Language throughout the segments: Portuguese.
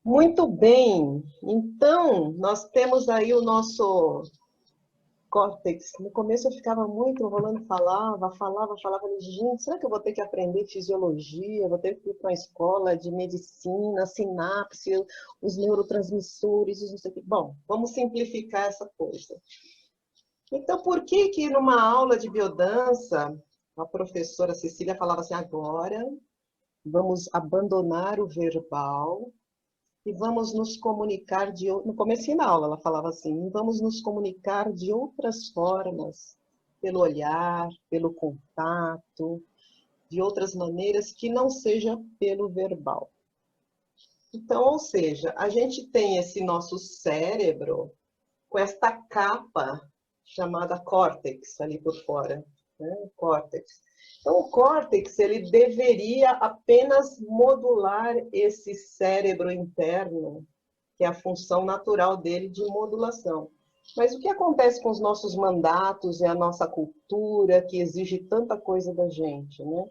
Muito bem, então nós temos aí o nosso córtex. No começo eu ficava muito enrolando, falava, falei, gente, será que eu vou ter que aprender fisiologia, vou ter que ir para uma escola de medicina, sinapse, os neurotransmissores, não sei o quê. Bom, vamos simplificar essa coisa. Então, por que que numa aula de biodança, a professora Cecília falava assim, agora vamos abandonar o verbal, e vamos nos comunicar no começo da aula, ela falava assim, vamos nos comunicar de outras formas, pelo olhar, pelo contato, de outras maneiras que não seja pelo verbal. Então, ou seja, a gente tem esse nosso cérebro com esta capa chamada córtex ali por fora, né? Córtex. Então, o córtex, ele deveria apenas modular esse cérebro interno, que é a função natural dele de modulação. Mas o que acontece com os nossos mandatos e a nossa cultura, que exige tanta coisa da gente, né?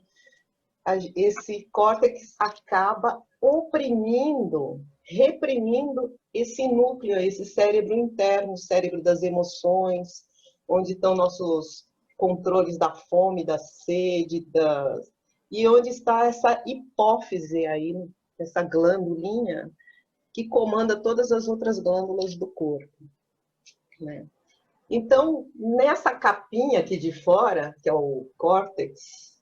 Esse córtex acaba oprimindo, reprimindo esse núcleo, esse cérebro interno, o cérebro das emoções, onde estão nossos controles da fome, da sede, e onde está essa hipófise aí, essa glândulinha, que comanda todas as outras glândulas do corpo, né? Então, nessa capinha aqui de fora, que é o córtex,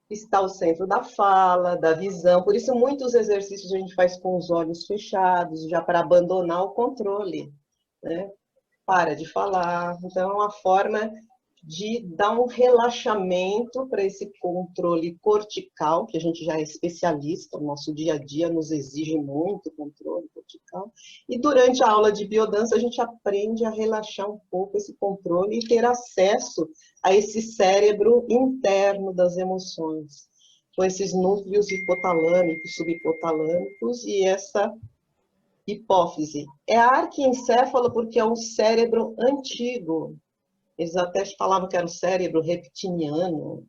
está o centro da fala, da visão. Por isso, muitos exercícios a gente faz com os olhos fechados, já para abandonar o controle, né? Para de falar. Então, é uma forma de dar um relaxamento para esse controle cortical, que a gente já é especialista, o nosso dia a dia nos exige muito controle cortical. E durante a aula de biodança, a gente aprende a relaxar um pouco esse controle e ter acesso a esse cérebro interno das emoções, com esses núcleos hipotalâmicos, subhipotalâmicos e essa hipófise. É arquiencéfalo porque é um cérebro antigo. Eles até falavam que era o cérebro reptiliano,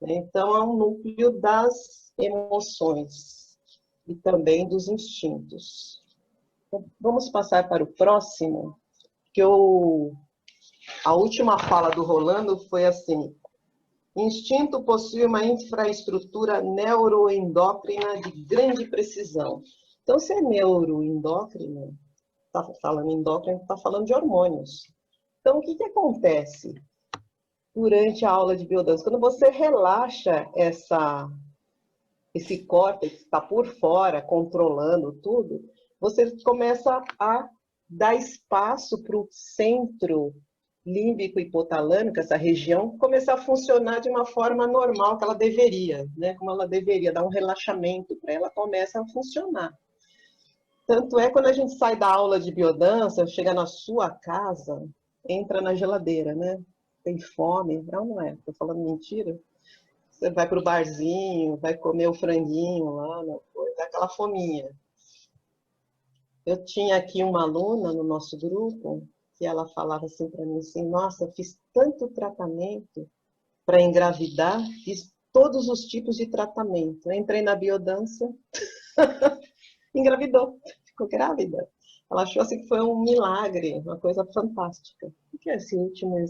né? Então, é um núcleo das emoções e também dos instintos. Então, vamos passar para o próximo, que a última fala do Rolando foi assim, instinto possui uma infraestrutura neuroendócrina de grande precisão. Então, se é neuroendócrino, está falando endócrino, está falando de hormônios. Então, o que acontece durante a aula de biodança? Quando você relaxa esse córtex que está por fora, controlando tudo, você começa a dar espaço para o centro límbico hipotalâmico, essa região, começar a funcionar de uma forma normal que ela deveria, né? Como ela deveria, dar um relaxamento para ela, começa a funcionar. Tanto é quando a gente sai da aula de biodança, chega na sua casa, entra na geladeira, né? Tem fome, não é? Estou falando mentira? Você vai para o barzinho, vai comer o franguinho lá, aquela fominha. Eu tinha aqui uma aluna no nosso grupo, que ela falava assim para mim, assim, nossa, fiz tanto tratamento para engravidar, fiz todos os tipos de tratamento. Eu entrei na biodança, engravidou, ficou grávida. Ela achou assim que foi um milagre, uma coisa fantástica. O que é esse último?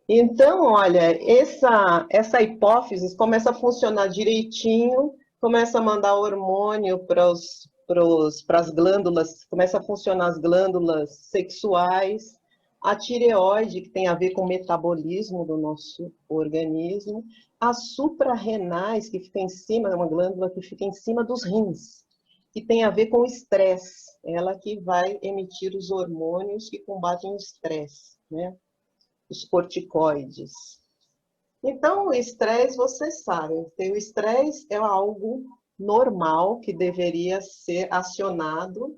Então, olha, essa hipófise começa a funcionar direitinho, começa a mandar hormônio para as glândulas, começa a funcionar as glândulas sexuais, a tireoide, que tem a ver com o metabolismo do nosso organismo, as suprarrenais, que fica em cima, é uma glândula que fica em cima dos rins, que tem a ver com o estresse, ela que vai emitir os hormônios que combatem o estresse, né? Os corticoides. Então, o estresse, vocês sabem, o estresse é algo normal que deveria ser acionado,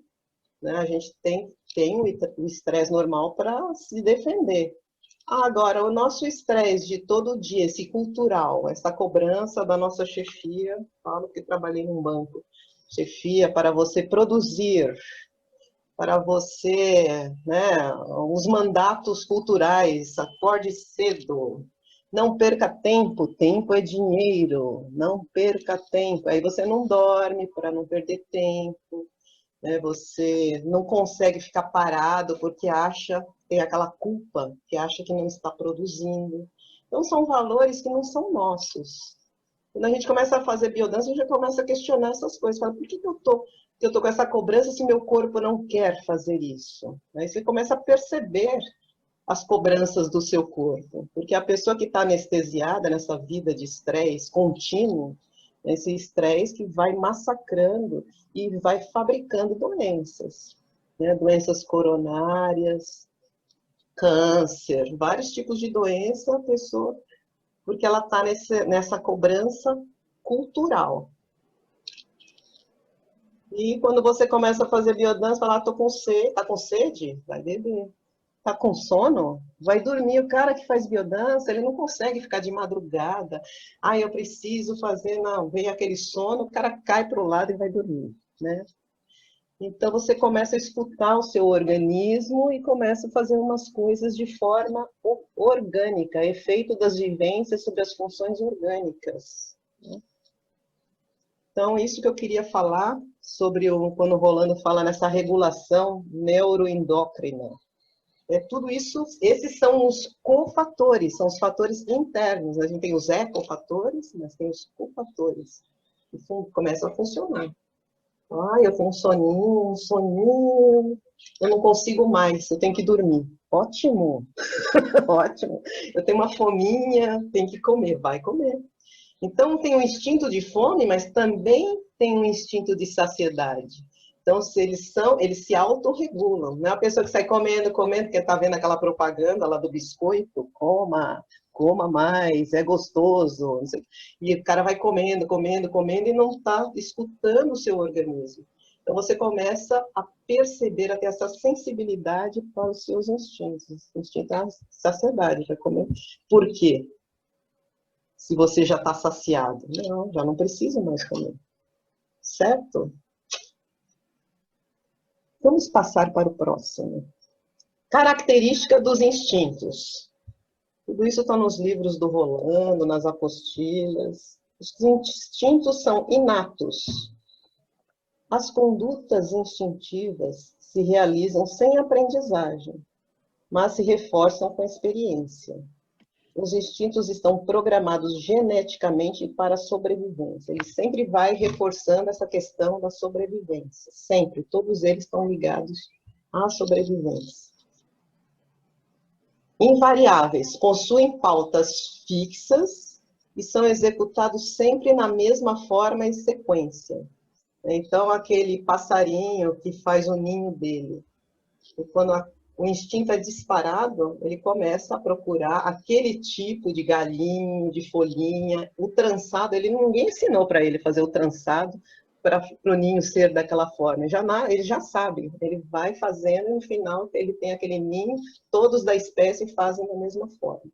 né? A gente tem o estresse normal para se defender. Agora, o nosso estresse de todo dia, esse cultural, essa cobrança da nossa chefia, falo que trabalhei num banco, chefia para você produzir, para você, né, os mandatos culturais, acorde cedo, Não perca tempo, tempo é dinheiro, não perca tempo. Aí você não dorme para não perder tempo, né? Você não consegue ficar parado porque acha, tem aquela culpa, que acha que não está produzindo. Então são valores que não são nossos. Quando a gente começa a fazer biodança, a gente já começa a questionar essas coisas. Fala, por que eu tô com essa cobrança se meu corpo não quer fazer isso? Aí você começa a perceber as cobranças do seu corpo. Porque a pessoa que está anestesiada nessa vida de estresse contínuo, esse estresse que vai massacrando e vai fabricando doenças, né? Doenças coronárias, câncer, vários tipos de doença, a pessoa, porque ela está nessa cobrança cultural. E quando você começa a fazer biodança, fala, tô com sede, tá com sede? Vai beber. Tá com sono? Vai dormir. O cara que faz biodança, ele não consegue ficar de madrugada. Ah, eu preciso fazer, não. Vem aquele sono, o cara cai para o lado e vai dormir, né? Então você começa a escutar o seu organismo e começa a fazer umas coisas de forma orgânica, efeito das vivências sobre as funções orgânicas, né? Então, isso que eu queria falar sobre quando o Rolando fala nessa regulação neuroendócrina. É tudo isso, esses são os cofatores, são os fatores internos. A gente tem os ecofatores, mas tem os cofatores, que começam a funcionar. Ah, eu tenho um soninho, eu não consigo mais, eu tenho que dormir. Ótimo, ótimo. Eu tenho uma fominha, tenho que comer, vai comer. Então, tem um instinto de fome, mas também tem um instinto de saciedade. Então, se eles se autorregulam. Não é a pessoa que sai comendo, comendo, porque está vendo aquela propaganda lá do biscoito, coma, coma mais, é gostoso. Não sei. E o cara vai comendo, comendo, comendo e não está escutando o seu organismo. Então, você começa a perceber, a ter essa sensibilidade para os seus instintos. Instinto é a saciedade, já comer. Por quê? Se você já está saciado. Não, já não precisa mais comer. Certo? Vamos passar para o próximo. Característica dos instintos. Tudo isso está nos livros do Rolando, nas apostilas. Os instintos são inatos. As condutas instintivas se realizam sem aprendizagem, mas se reforçam com a experiência. Os instintos estão programados geneticamente para a sobrevivência. Ele sempre vai reforçando essa questão da sobrevivência. Sempre. Todos eles estão ligados à sobrevivência. Invariáveis. Possuem pautas fixas e são executados sempre na mesma forma e sequência. Então, aquele passarinho que faz o ninho dele, e quando o instinto é disparado, ele começa a procurar aquele tipo de galinho, de folhinha, o trançado, ninguém ensinou para ele fazer o trançado para o ninho ser daquela forma. Ele já sabe, ele vai fazendo e no final ele tem aquele ninho, todos da espécie fazem da mesma forma.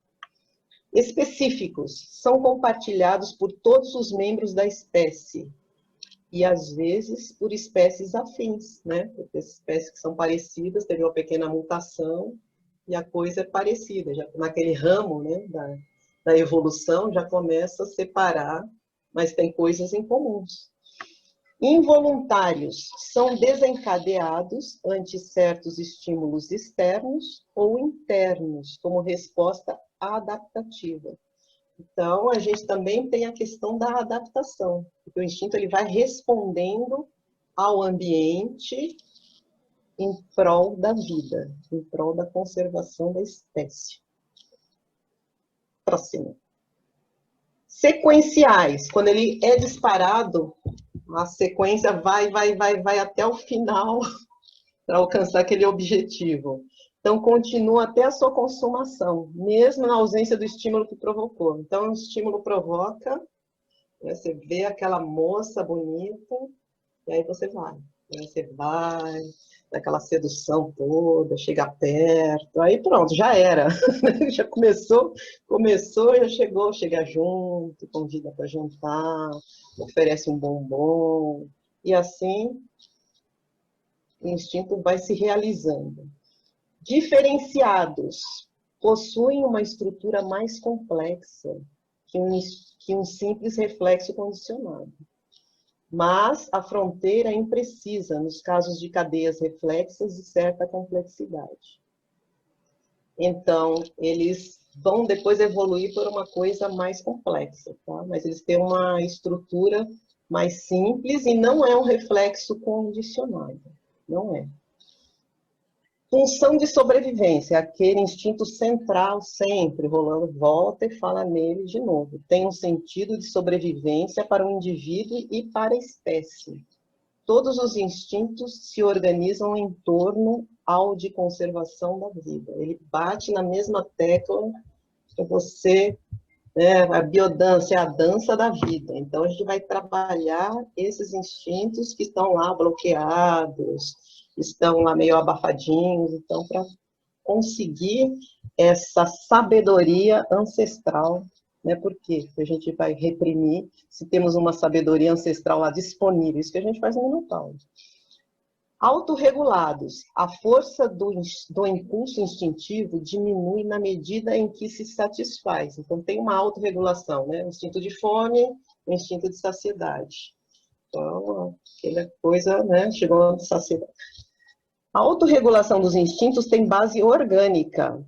Específicos, são compartilhados por todos os membros da espécie, e às vezes por espécies afins, né? Porque as espécies que são parecidas teve uma pequena mutação e a coisa é parecida. Já naquele ramo, né, da evolução já começa a separar, mas tem coisas em comuns. Involuntários são desencadeados ante certos estímulos externos ou internos, como resposta adaptativa. Então, a gente também tem a questão da adaptação, porque o instinto ele vai respondendo ao ambiente em prol da vida, em prol da conservação da espécie. Próximo. Sequenciais. Quando ele é disparado, a sequência vai até o final para alcançar aquele objetivo. Então, continua até a sua consumação, mesmo na ausência do estímulo que provocou. Então, o estímulo provoca, né, você vê aquela moça bonita, e aí você vai. Você vai, daquela sedução toda, chega perto, aí pronto, já era. Já começou, já chegou, chega junto, convida para jantar, oferece um bombom, e assim o instinto vai se realizando. Diferenciados. possuem uma estrutura mais complexa que um simples reflexo condicionado. Mas a fronteira é imprecisa nos casos de cadeias reflexas de certa complexidade. Então, eles vão depois evoluir por uma coisa mais complexa, tá? Mas eles têm uma estrutura mais simples e não é um reflexo condicionado, não é. Função de sobrevivência, aquele instinto central sempre, rolando volta e fala nele de novo. Tem um sentido de sobrevivência para o indivíduo e para a espécie. Todos os instintos se organizam em torno ao de conservação da vida. Ele bate na mesma tecla que você, né, a biodança é a dança da vida. Então, a gente vai trabalhar esses instintos que estão lá bloqueados, estão lá meio abafadinhos, então, para conseguir essa sabedoria ancestral, né? Por quê? Porque a gente vai reprimir se temos uma sabedoria ancestral lá disponível, isso que a gente faz no Minotauro. Autorregulados, a força do impulso instintivo diminui na medida em que se satisfaz. Então, tem uma autorregulação, né? O instinto de fome, o instinto de saciedade. Então, aquela coisa, né? Chegou a saciedade. A autorregulação dos instintos tem base orgânica.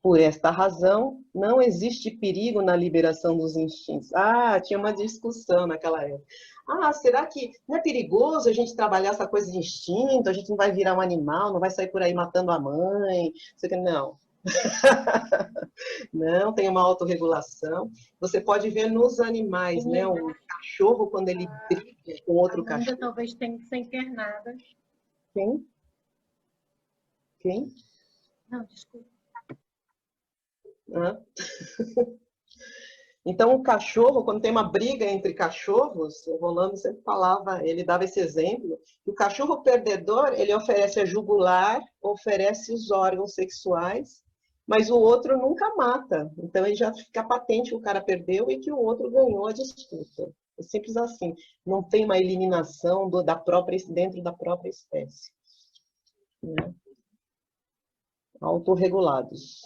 Por esta razão, não existe perigo na liberação dos instintos. Ah, tinha uma discussão naquela época. Ah, será que não é perigoso a gente trabalhar essa coisa de instinto? A gente não vai virar um animal, não vai sair por aí matando a mãe? Não. Não, tem uma autorregulação. Você pode ver nos animais, né? O cachorro, quando ele briga com outro cachorro... talvez tenha que ser internada. Quem? Quem? Não, desculpa. Então, o cachorro, quando tem uma briga entre cachorros, o Rolando sempre falava, ele dava esse exemplo, que o cachorro perdedor, ele oferece a jugular, oferece os órgãos sexuais, mas o outro nunca mata. Então, ele já fica patente que o cara perdeu e que o outro ganhou a disputa. É simples assim. Não tem uma eliminação dentro da própria espécie. Né? Autorregulados.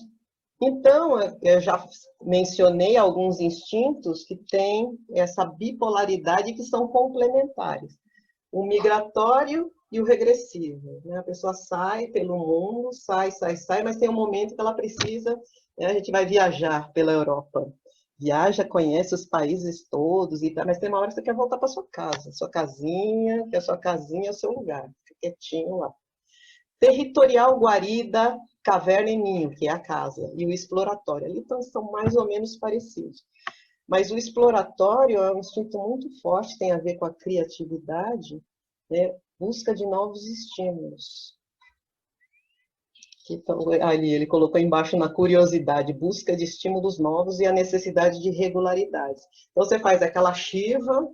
Então, eu já mencionei alguns instintos que têm essa bipolaridade que são complementares. O migratório e o regressivo. Né? A pessoa sai pelo mundo, sai, mas tem um momento que ela precisa, né? A gente vai viajar pela Europa. Viaja, conhece os países todos, mas tem uma hora que você quer voltar para sua casa, sua casinha, que a sua casinha é o seu lugar, fica quietinho lá. Territorial, guarida, caverna e ninho, que é a casa, e o exploratório. Ali então, são mais ou menos parecidos. Mas o exploratório é um instinto muito forte, tem a ver com a criatividade, né? Busca de novos estímulos. Então, ali ele colocou embaixo na curiosidade, busca de estímulos novos e a necessidade de regularidades. Então, você faz aquela chiva,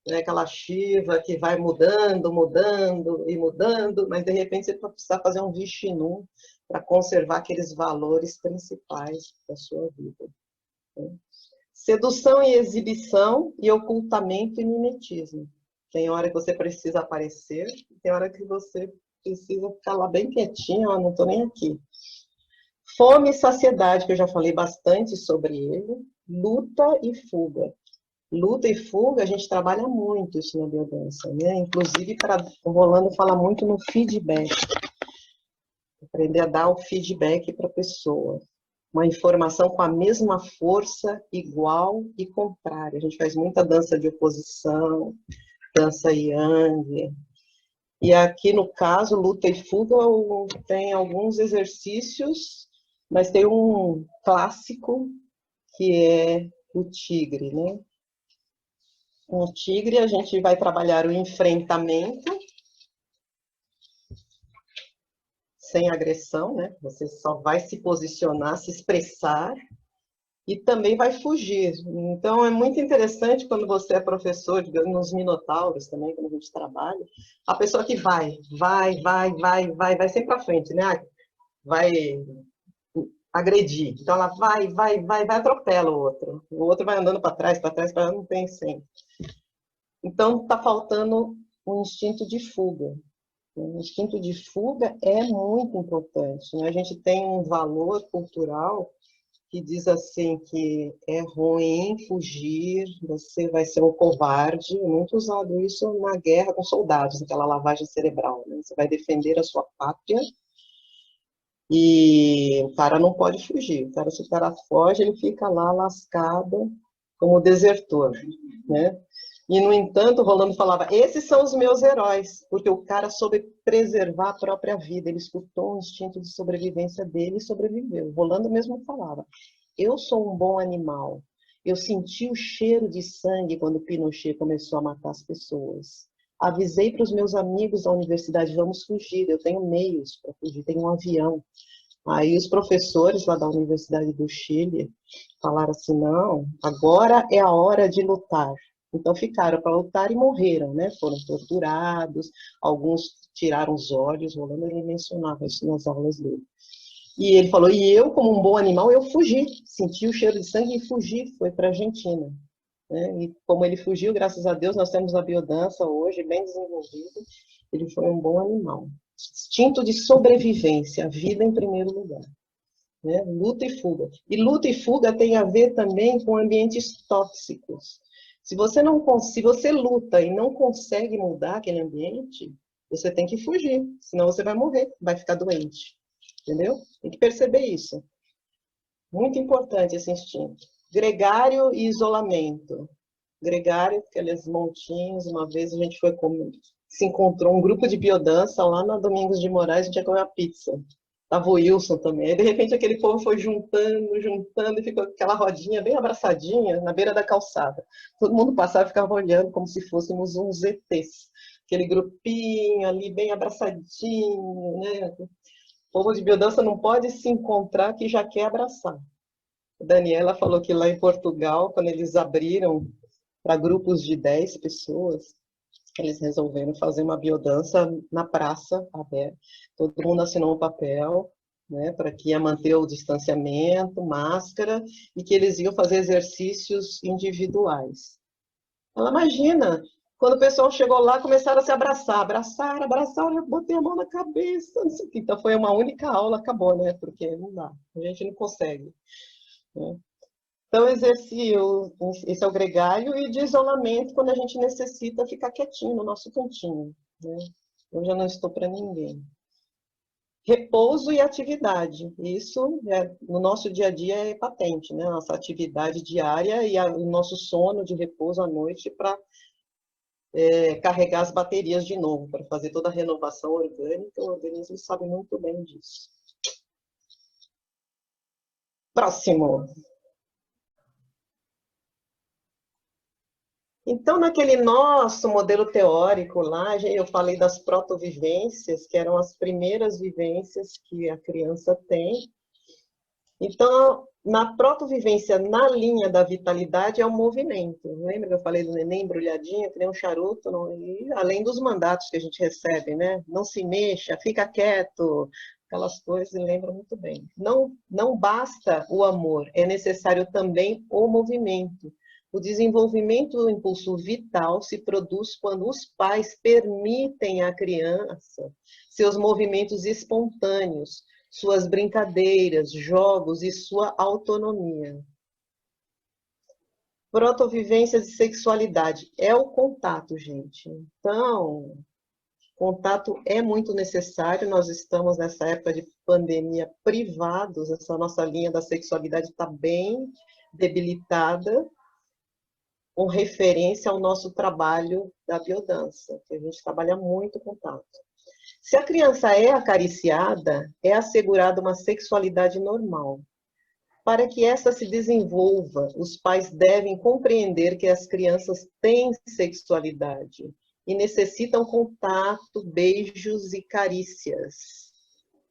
né, aquela chiva que vai mudando, mas de repente você vai precisar fazer um Vishnu para conservar aqueles valores principais da sua vida. Né? Sedução e exibição e ocultamento e mimetismo. Tem hora que você precisa aparecer, tem hora que você precisa ficar lá bem quietinho, não estou nem aqui. Fome e saciedade, que eu já falei bastante sobre ele. Luta e fuga. Luta e fuga, a gente trabalha muito isso na biodança, né? Inclusive, o Rolando fala muito no feedback. Aprender a dar o feedback para a pessoa. Uma informação com a mesma força, igual e contrária. A gente faz muita dança de oposição, dança yang. E aqui, no caso, luta e fuga, tem alguns exercícios, mas tem um clássico, que é o tigre, né? Com o tigre, a gente vai trabalhar o enfrentamento, sem agressão, né? Você só vai se posicionar, se expressar, e também vai fugir. Então, é muito interessante quando você é professor, digamos, nos minotauros também, quando a gente trabalha, a pessoa que vai sempre para frente, né? Vai agredir. Então, ela vai, atropela o outro. O outro vai andando para trás, não tem sempre. Então, está faltando um instinto de fuga. O instinto de fuga é muito importante, né? A gente tem um valor cultural que diz assim que é ruim fugir, você vai ser um covarde. É muito usado isso na guerra com soldados, aquela lavagem cerebral, né? Você vai defender a sua pátria e o cara não pode fugir. O cara, se o cara foge, ele fica lá lascado como desertor, né? E, no entanto, Rolando falava, esses são os meus heróis, porque o cara soube preservar a própria vida, ele escutou o instinto de sobrevivência dele e sobreviveu. Rolando mesmo falava, eu sou um bom animal, eu senti o cheiro de sangue quando Pinochet começou a matar as pessoas. Avisei para os meus amigos da universidade, vamos fugir, eu tenho meios para fugir, tenho um avião. Aí os professores lá da Universidade do Chile falaram assim, não, agora é a hora de lutar. Então ficaram para lutar e morreram, né? Foram torturados, alguns tiraram os olhos, Rolando ele mencionava isso nas aulas dele. E ele falou, e eu, como um bom animal, eu fugi, senti o cheiro de sangue e fugi, foi para a Argentina. Né? E como ele fugiu, graças a Deus, nós temos a biodança hoje bem desenvolvida, ele foi um bom animal. Instinto de sobrevivência, a vida em primeiro lugar. Né? Luta e fuga. E luta e fuga tem a ver também com ambientes tóxicos. Se você luta e não consegue mudar aquele ambiente, você tem que fugir, senão você vai morrer, vai ficar doente. Entendeu? Tem que perceber isso. Muito importante esse instinto. Gregário e isolamento. Gregário, aqueles montinhos, uma vez a gente foi comer, se encontrou um grupo de biodança lá na Domingos de Moraes, a gente ia comer uma pizza. Tava o Wilson também. Aí, de repente, aquele povo foi juntando, juntando, e ficou aquela rodinha bem abraçadinha na beira da calçada. Todo mundo passava e ficava olhando como se fôssemos uns ETs. Aquele grupinho ali, bem abraçadinho, né? O povo de biodança não pode se encontrar que já quer abraçar. A Daniela falou que lá em Portugal, quando eles abriram para grupos de 10 pessoas, eles resolveram fazer uma biodança na praça aberta. Todo mundo assinou um papel, né, para que ia manter o distanciamento, máscara, e que eles iam fazer exercícios individuais. Ela imagina, quando o pessoal chegou lá, começaram a se abraçar, abraçar, abraçar, eu botei a mão na cabeça, não sei o que. Então foi uma única aula, acabou, né? Porque não dá, a gente não consegue. Né? Então, esse é o gregário e de isolamento, quando a gente necessita ficar quietinho no nosso cantinho. Né? Eu já não estou para ninguém. Repouso e atividade. Isso no nosso dia a dia é patente, né? Nossa atividade diária e o nosso sono de repouso à noite para carregar as baterias de novo, para fazer toda a renovação orgânica. O organismo sabe muito bem disso. Próximo. Então, naquele nosso modelo teórico lá, eu falei das protovivências, que eram as primeiras vivências que a criança tem. Então, na protovivência, na linha da vitalidade, é o movimento. Lembra que eu falei do neném embrulhadinho, que nem um charuto? Não? E, além dos mandatos que a gente recebe, né? Não se mexa, fica quieto, aquelas coisas, lembra muito bem. Não basta o amor, é necessário também o movimento. O desenvolvimento do impulso vital se produz quando os pais permitem à criança seus movimentos espontâneos, suas brincadeiras, jogos e sua autonomia. Protovivência de sexualidade é o contato, gente. Então, contato é muito necessário. Nós estamos nessa época de pandemia privados, essa nossa linha da sexualidade está bem debilitada, com referência ao nosso trabalho da biodança, que a gente trabalha muito contato. Se a criança é acariciada, é assegurada uma sexualidade normal. Para que essa se desenvolva, os pais devem compreender que as crianças têm sexualidade e necessitam contato, beijos e carícias.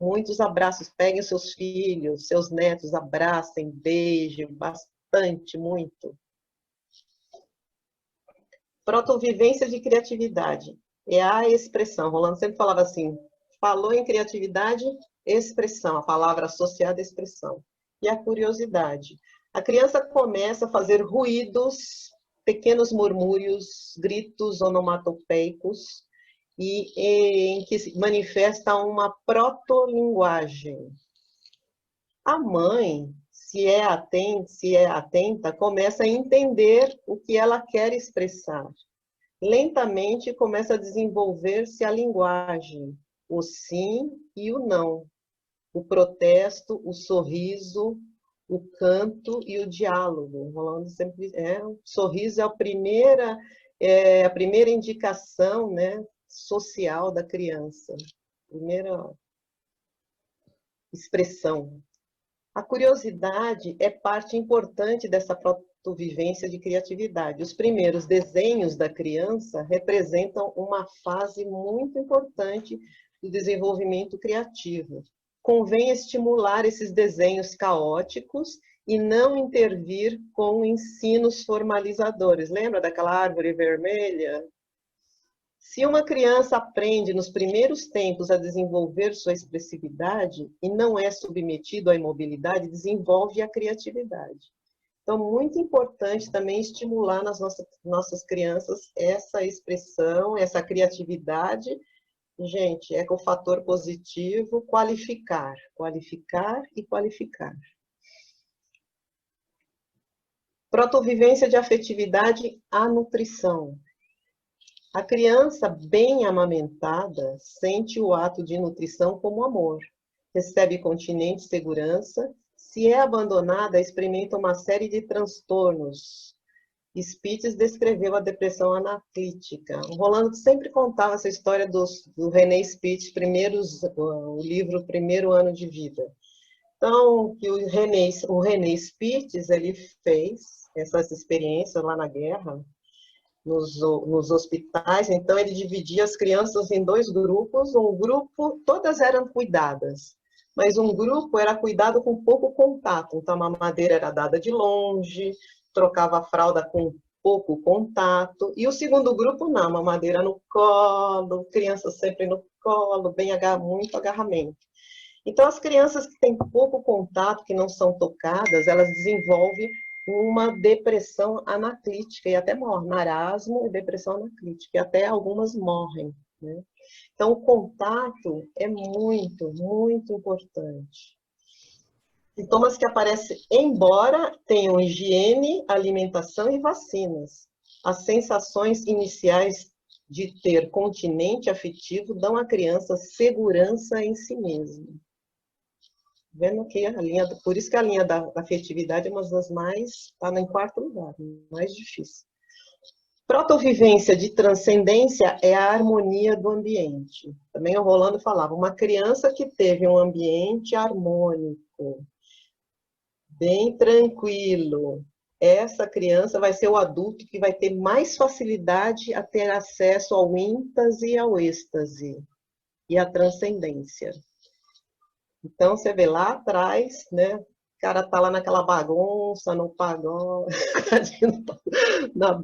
Muitos abraços, peguem seus filhos, seus netos, abracem, beijem bastante, muito. Protovivência de criatividade. É a expressão. Rolando sempre falava assim, falou em criatividade, expressão, a palavra associada à expressão. E a curiosidade. A criança começa a fazer ruídos, pequenos murmúrios, gritos onomatopeicos, em que se manifesta uma protolinguagem. A mãe, se é atenta, começa a entender o que ela quer expressar. Lentamente começa a desenvolver-se a linguagem, o sim e o não, o protesto, o sorriso, o canto e o diálogo. Rolando sempre, o sorriso é a primeira indicação, né, social da criança, primeira expressão. A curiosidade é parte importante dessa protovivência de criatividade. Os primeiros desenhos da criança representam uma fase muito importante do desenvolvimento criativo. Convém estimular esses desenhos caóticos e não intervir com ensinos formalizadores. Lembra daquela árvore vermelha? Se uma criança aprende nos primeiros tempos a desenvolver sua expressividade e não é submetido à imobilidade, desenvolve a criatividade. Então, muito importante também estimular nas nossas crianças essa expressão, essa criatividade. Gente, é com o fator positivo, qualificar, qualificar e qualificar. Protovivência de afetividade à nutrição. A criança bem amamentada sente o ato de nutrição como amor, recebe continente segurança, se é abandonada, experimenta uma série de transtornos. Spitz descreveu a depressão anaclítica. O Rolando sempre contava essa história do René Spitz, o livro Primeiro Ano de Vida. Então, que o René Spitz, ele fez essas experiências lá na guerra, nos hospitais. Então, ele dividia as crianças em dois grupos. Um grupo, todas eram cuidadas, mas um grupo era cuidado com pouco contato. Então, a mamadeira era dada de longe, trocava a fralda com pouco contato. E o segundo grupo, não, mamadeira no colo, criança sempre no colo, muito agarramento. Então, as crianças que têm pouco contato, que não são tocadas, elas desenvolvem uma depressão anaclítica e até morrem, marasmo e depressão anaclítica, e até algumas morrem, né? Então, o contato é muito, muito importante. Sintomas que aparecem, embora tenham higiene, alimentação e vacinas. As sensações iniciais de ter continente afetivo dão à criança segurança em si mesma. Vendo que por isso que a linha da afetividade é uma das mais, está em quarto lugar, mais difícil. Protovivência de transcendência é a harmonia do ambiente. Também o Rolando falava, uma criança que teve um ambiente harmônico, bem tranquilo, essa criança vai ser o adulto que vai ter mais facilidade a ter acesso ao êxtase e ao êxtase e à transcendência. Então, você vê lá atrás, né? O cara tá lá naquela bagunça, no pagode,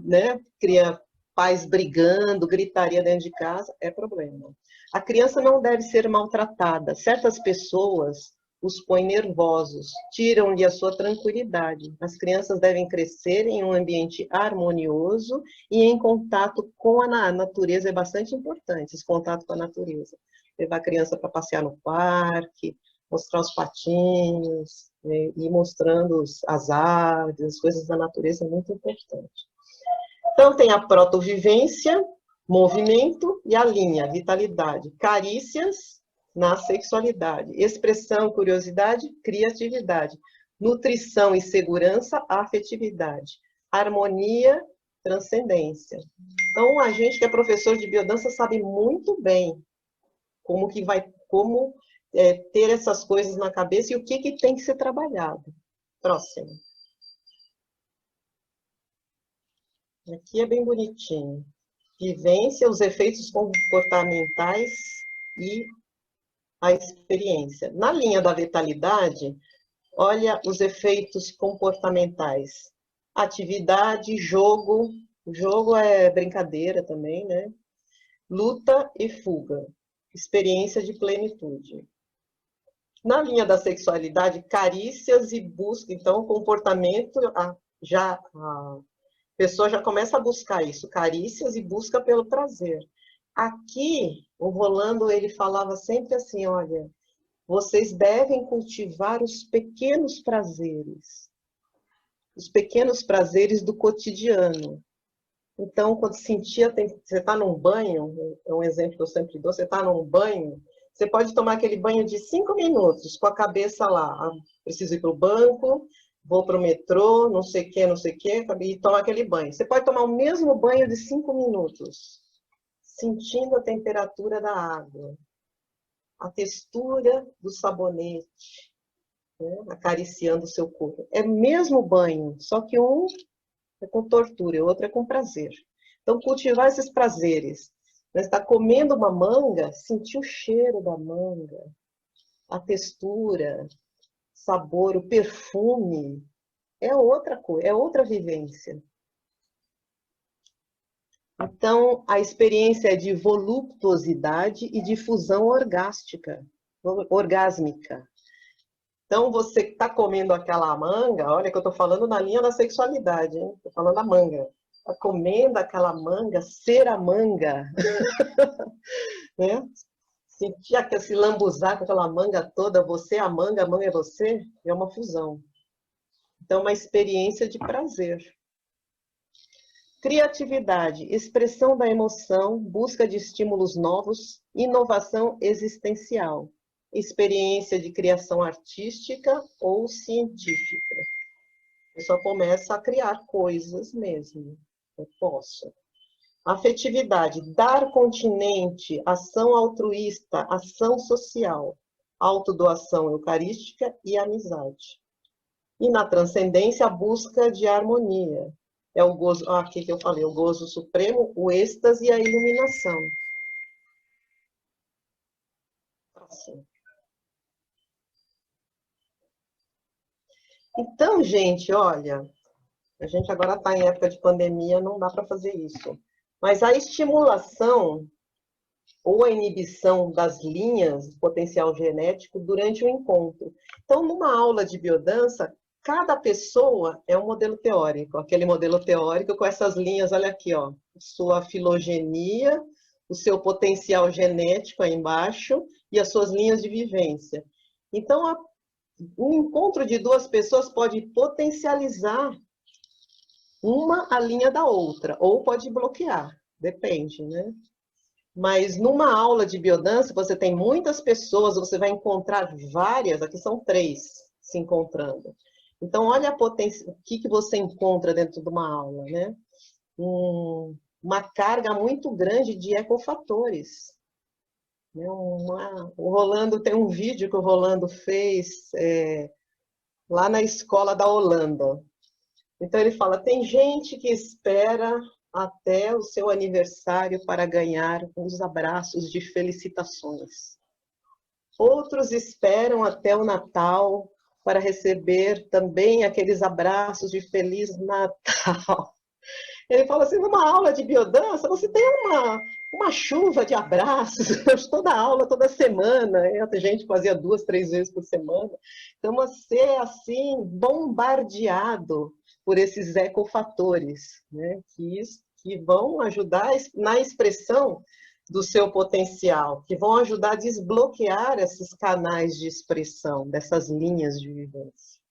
né? Cria pais brigando, gritaria dentro de casa, é problema. A criança não deve ser maltratada. Certas pessoas os põem nervosos, tiram-lhe a sua tranquilidade. As crianças devem crescer em um ambiente harmonioso e em contato com a natureza é bastante importante, esse contato com a natureza. Levar a criança para passear no parque, mostrar os patinhos, né, e mostrando as árvores, as coisas da natureza é muito importante. Então, tem a protovivência, movimento, e a linha, vitalidade. Carícias na sexualidade. Expressão, curiosidade, criatividade. Nutrição e segurança, afetividade. Harmonia, transcendência. Então, a gente que é professor de biodança sabe muito bem como ter essas coisas na cabeça e o que tem que ser trabalhado. Próximo. Aqui é bem bonitinho. Vivência, os efeitos comportamentais e a experiência. Na linha da vitalidade, olha os efeitos comportamentais. Atividade, jogo. Jogo é brincadeira também, né? Luta e fuga. Experiência de plenitude. Na linha da sexualidade, carícias e busca. Então, o comportamento, a pessoa já começa a buscar isso, carícias e busca pelo prazer. Aqui, o Rolando, ele falava sempre assim, olha, vocês devem cultivar os pequenos prazeres do cotidiano. Então, quando sentia, você está num banho, é um exemplo que eu sempre dou, você está num banho, você pode tomar aquele banho de 5 minutos, com a cabeça lá, preciso ir para o banco, vou para o metrô, não sei o que, e tomar aquele banho. Você pode tomar o mesmo banho de 5 minutos, sentindo a temperatura da água, a textura do sabonete, né, acariciando o seu corpo. É o mesmo banho, só que um é com tortura e o outro é com prazer. Então, cultivar esses prazeres. Você está comendo uma manga, sentir o cheiro da manga, a textura, sabor, o perfume, é outra coisa, é outra vivência. Então, a experiência é de voluptuosidade e difusão orgásmica. Então, você está comendo aquela manga, olha que eu estou falando na linha da sexualidade, hein? Estou falando da manga. Está comendo aquela manga, ser a manga, né? Sentir se lambuzar com aquela manga toda, você é a manga é você, é uma fusão. Então, uma experiência de prazer. Criatividade, expressão da emoção, busca de estímulos novos, inovação existencial, experiência de criação artística ou científica. Eu só começa a criar coisas mesmo. Eu posso. Afetividade, dar continente, ação altruísta, ação social, autodoação eucarística e amizade. E na transcendência, a busca de harmonia. É o gozo, aqui que eu falei, o gozo supremo, o êxtase e a iluminação. Assim. Então, gente, olha, a gente agora está em época de pandemia, não dá para fazer isso. Mas a estimulação ou a inibição das linhas do potencial genético durante o encontro. Então, numa aula de biodança, cada pessoa é um modelo teórico, aquele modelo teórico com essas linhas, olha aqui, ó, sua filogenia, o seu potencial genético aí embaixo e as suas linhas de vivência. Então, um encontro de duas pessoas pode potencializar uma a linha da outra, ou pode bloquear, depende, né? Mas numa aula de biodança, você tem muitas pessoas, você vai encontrar várias, aqui são 3 se encontrando. Então, olha a potência, o que você encontra dentro de uma aula, né? Uma carga muito grande de ecofatores. Né? O Rolando, tem um vídeo que o Rolando fez lá na escola da Holanda. Então, ele fala, tem gente que espera até o seu aniversário para ganhar uns abraços de felicitações. Outros esperam até o Natal para receber também aqueles abraços de Feliz Natal. Ele fala assim, numa aula de biodança, você tem uma chuva de abraços, toda aula, toda semana, a gente fazia 2, 3 vezes por semana. Então, você é assim, bombardeado por esses ecofatores, né, que vão ajudar na expressão do seu potencial, que vão ajudar a desbloquear esses canais de expressão, dessas linhas de vivência.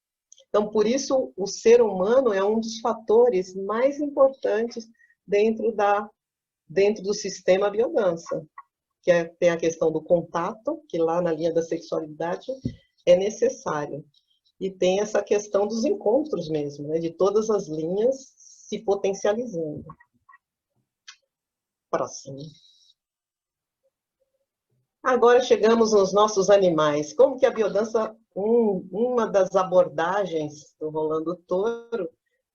Então, por isso, o ser humano é um dos fatores mais importantes dentro do sistema biodança, que tem a questão do contato, que lá na linha da sexualidade é necessário. E tem essa questão dos encontros mesmo, né, de todas as linhas se potencializando. Próximo. Agora chegamos nos nossos animais. Como que a biodança, uma das abordagens do Rolando Toro,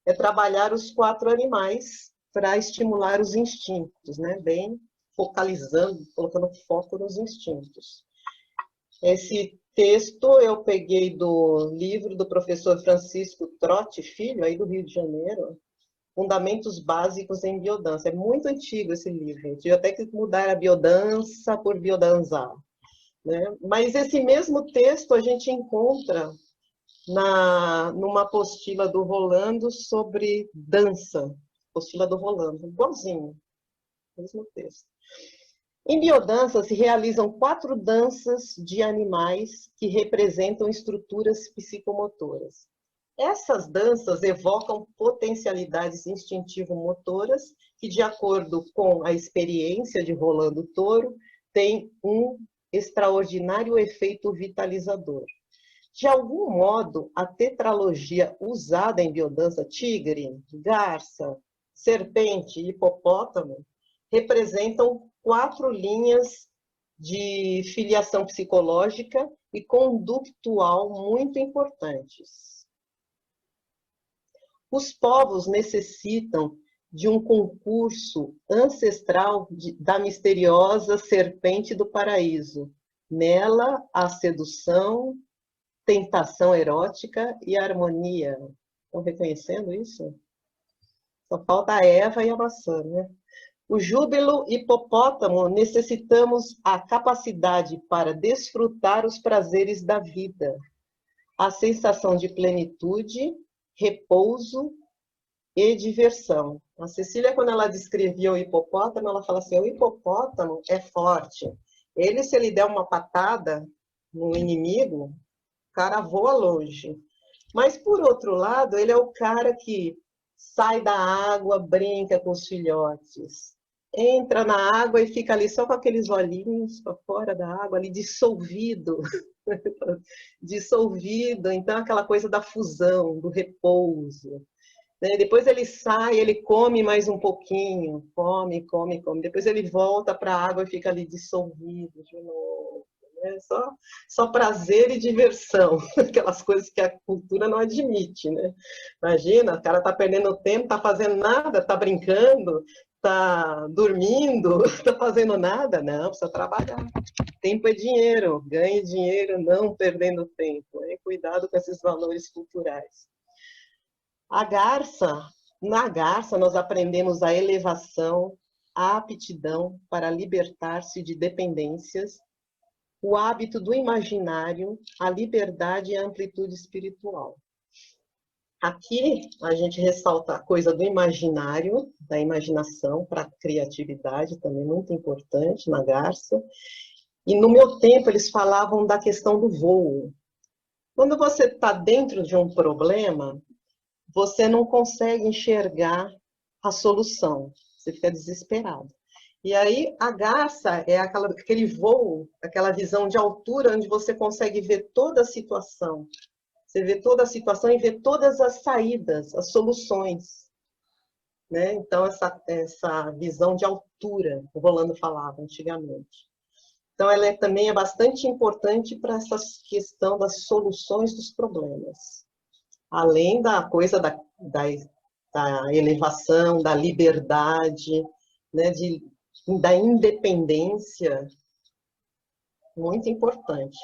é trabalhar os 4 animais para estimular os instintos, né? Bem focalizando, colocando foco nos instintos. Esse texto eu peguei do livro do professor Francisco Trotti Filho, aí do Rio de Janeiro, Fundamentos Básicos em Biodança. É muito antigo esse livro, eu tive até que mudar a biodança por biodançar. Né? Mas esse mesmo texto a gente encontra numa apostila do Rolando sobre dança. Apostila do Rolando, igualzinho, mesmo texto. Em biodança se realizam 4 danças de animais que representam estruturas psicomotoras. Essas danças evocam potencialidades instintivo-motoras que, de acordo com a experiência de Rolando Toro, têm um extraordinário efeito vitalizador. De algum modo, a tetralogia usada em biodança tigre, garça, serpente e hipopótamo representam 4 linhas de filiação psicológica e conductual muito importantes. Os povos necessitam de um concurso ancestral da misteriosa serpente do paraíso. Nela, a sedução, tentação erótica e harmonia. Estão reconhecendo isso? Só falta a Eva e a maçã, né? O júbilo hipopótamo necessitamos a capacidade para desfrutar os prazeres da vida, a sensação de plenitude, repouso e diversão. A Cecília, quando ela descrevia o hipopótamo, ela fala assim, o hipopótamo é forte. Ele, se ele der uma patada no inimigo, o cara voa longe. Mas, por outro lado, ele é o cara que sai da água, brinca com os filhotes. Entra na água e fica ali só com aqueles olhinhos para fora da água, ali dissolvido. Dissolvido. Então, aquela coisa da fusão, do repouso. Depois ele sai, ele come mais um pouquinho. Come. Depois ele volta para a água e fica ali dissolvido de novo. Só prazer e diversão, aquelas coisas que a cultura não admite, né? Imagina, o cara tá perdendo tempo, tá fazendo nada, tá brincando, tá dormindo, tá fazendo nada, não, precisa trabalhar. Tempo é dinheiro, ganhe dinheiro não perdendo tempo. Cuidado com esses valores culturais. Na garça nós aprendemos a elevação, a aptidão para libertar-se de dependências, o hábito do imaginário, a liberdade e a amplitude espiritual. Aqui a gente ressalta a coisa do imaginário, da imaginação para a criatividade, também muito importante na garça. E no meu tempo eles falavam da questão do voo. Quando você está dentro de um problema, você não consegue enxergar a solução, você fica desesperado. E aí a garça é aquele voo, aquela visão de altura onde você consegue ver toda a situação. Você vê toda a situação e vê todas as saídas, as soluções. Né? Então, essa visão de altura, o Rolando falava antigamente. Então, ela também é bastante importante para essa questão das soluções dos problemas. Além da coisa da elevação, da liberdade, né? Da independência, muito importante.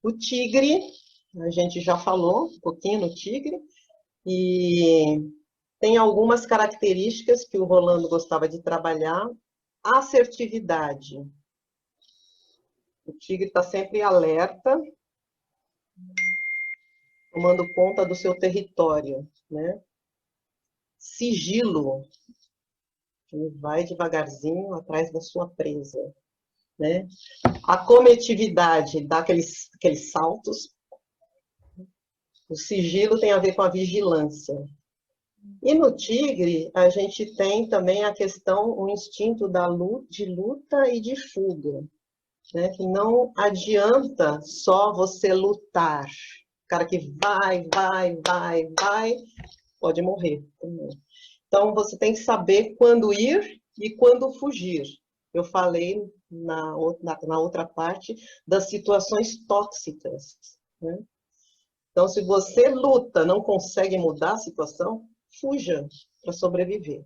O tigre, a gente já falou um pouquinho no tigre, e tem algumas características que o Rolando gostava de trabalhar. A assertividade. O tigre está sempre alerta, tomando conta do seu território, né? Sigilo. Ele vai devagarzinho atrás da sua presa, né? A cometividade dá aqueles saltos. O sigilo tem a ver com a vigilância. E no tigre, a gente tem também a questão, o instinto de luta e de fuga. Né? Que não adianta só você lutar. O cara que vai, pode morrer também. Então, você tem que saber quando ir e quando fugir. Eu falei na outra parte das situações tóxicas. Né? Então, se você luta, não consegue mudar a situação, fuja para sobreviver.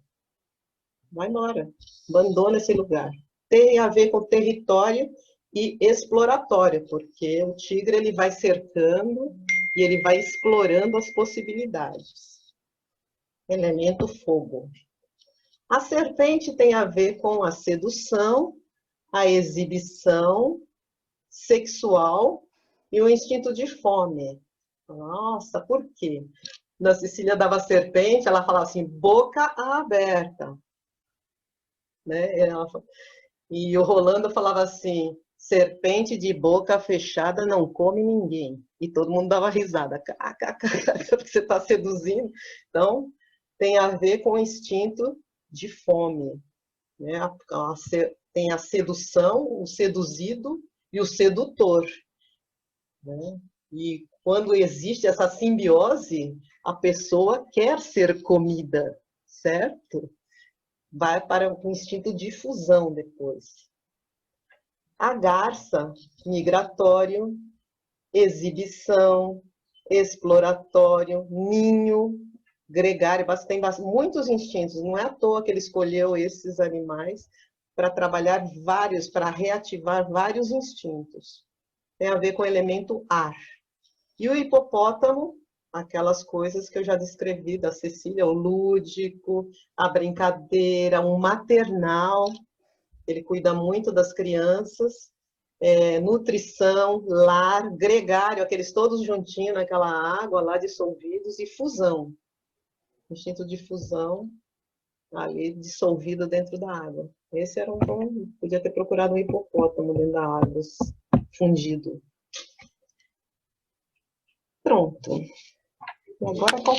Vai embora, abandona esse lugar. Tem a ver com território e exploratório, porque o tigre ele vai cercando e ele vai explorando as possibilidades. Elemento fogo. A serpente tem a ver com a sedução, a exibição sexual e o instinto de fome. Nossa, por quê? Na Cecília dava serpente, ela falava assim, boca aberta. Né? E o Rolando falava assim, serpente de boca fechada não come ninguém. E todo mundo dava risada, porque você está seduzindo. Então, tem a ver com o instinto de fome. Né? Tem a sedução, o seduzido e o sedutor. Né? E quando existe essa simbiose, a pessoa quer ser comida, certo? Vai para o instinto de fusão depois. A garça, migratório, exibição, exploratório, ninho, gregário, tem muitos instintos. Não é à toa que ele escolheu esses animais para trabalhar vários, para reativar vários instintos. Tem a ver com o elemento ar. E o hipopótamo, aquelas coisas que eu já descrevi da Cecília, o lúdico, a brincadeira, o maternal, ele cuida muito das crianças, nutrição, lar, gregário, aqueles todos juntinhos naquela água lá dissolvidos, e fusão, instinto de fusão, ali dissolvido dentro da água. Esse era um bom, podia ter procurado um hipopótamo dentro da água, fundido. Pronto. E agora qual